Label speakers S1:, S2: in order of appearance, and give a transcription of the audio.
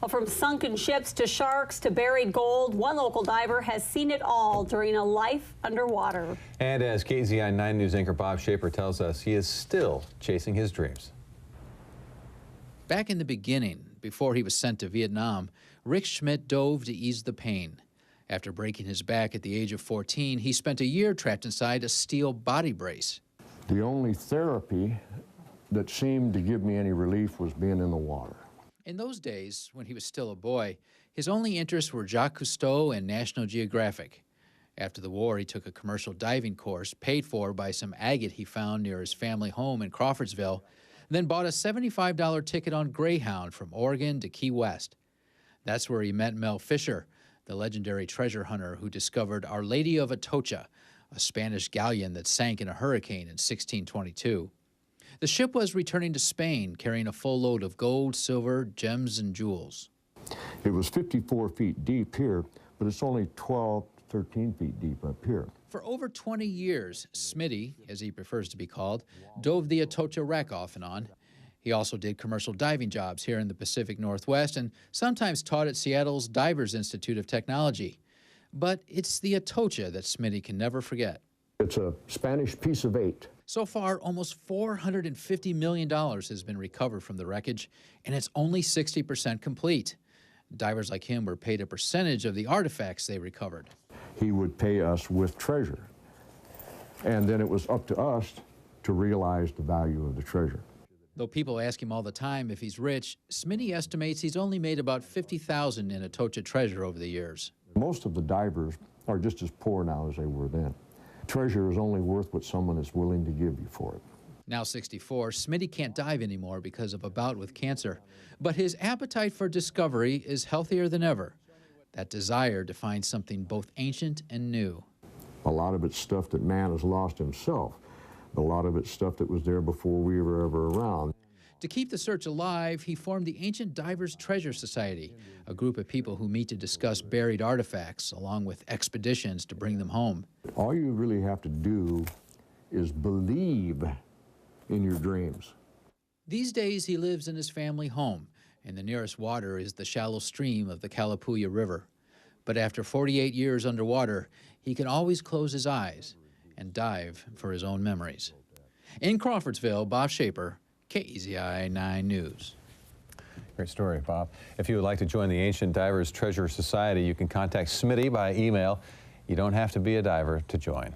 S1: Well, from sunken ships to sharks to buried gold, one local diver has seen it all during a life underwater. And as KZI 9 News anchor Bob Schaefer tells us, he is still chasing his dreams.
S2: Back in the beginning, before he was sent to Vietnam, Rick Schmidt dove to ease the pain. After breaking his back at the age of 14, he spent a year trapped inside a steel body brace.
S3: The only therapy that seemed to give me any relief was being in the water.
S2: In those days, when he was still a boy, his only interests were Jacques Cousteau and National Geographic. After the war, he took a commercial diving course paid for by some agate he found near his family home in Crawfordsville, then bought a $75 ticket on Greyhound from Oregon to Key West. That's where he met Mel Fisher, the legendary treasure hunter who discovered Our Lady of Atocha, a Spanish galleon that sank in a hurricane in 1622. The ship was returning to Spain, carrying a full load of gold, silver, gems, and jewels.
S3: It was 54 feet deep here, but it's only 12, 13 feet deep up here.
S2: For over 20 years, Smitty, as he prefers to be called, dove the Atocha wreck off and on. He also did commercial diving jobs here in the Pacific Northwest and sometimes taught at Seattle's Divers Institute of Technology. But it's the Atocha that Smitty can never forget.
S3: It's a Spanish piece of 8.
S2: So far, almost $450 million has been recovered from the wreckage, and it's only 60% complete. Divers like him were paid a percentage of the artifacts they recovered.
S3: He would pay us with treasure, and then it was up to us to realize the value of the treasure.
S2: Though people ask him all the time if he's rich, Smitty estimates he's only made about $50,000 in Atocha treasure over the years.
S3: Most of the divers are just as poor now as they were then. Treasure is only worth what someone is willing to give you for it.
S2: Now 64, Smitty can't dive anymore because of a bout with cancer. But his appetite for discovery is healthier than ever. That desire to find something both ancient and new.
S3: A lot of it's stuff that man has lost himself. A lot of it's stuff that was there before we were ever around.
S2: To keep the search alive, he formed the Ancient Divers Treasure Society, a group of people who meet to discuss buried artifacts, along with expeditions to bring them home.
S3: All you really have to do is believe in your dreams.
S2: These days, he lives in his family home, and the nearest water is the shallow stream of the Calapooya River. But after 48 years underwater, he can always close his eyes and dive for his own memories. In Crawfordsville, Bob Schaefer, KZI 9 News.
S4: Great story, Bob. If you would like to join the Ancient Divers Treasure Society, you can contact Smitty by email. You don't have to be a diver to join.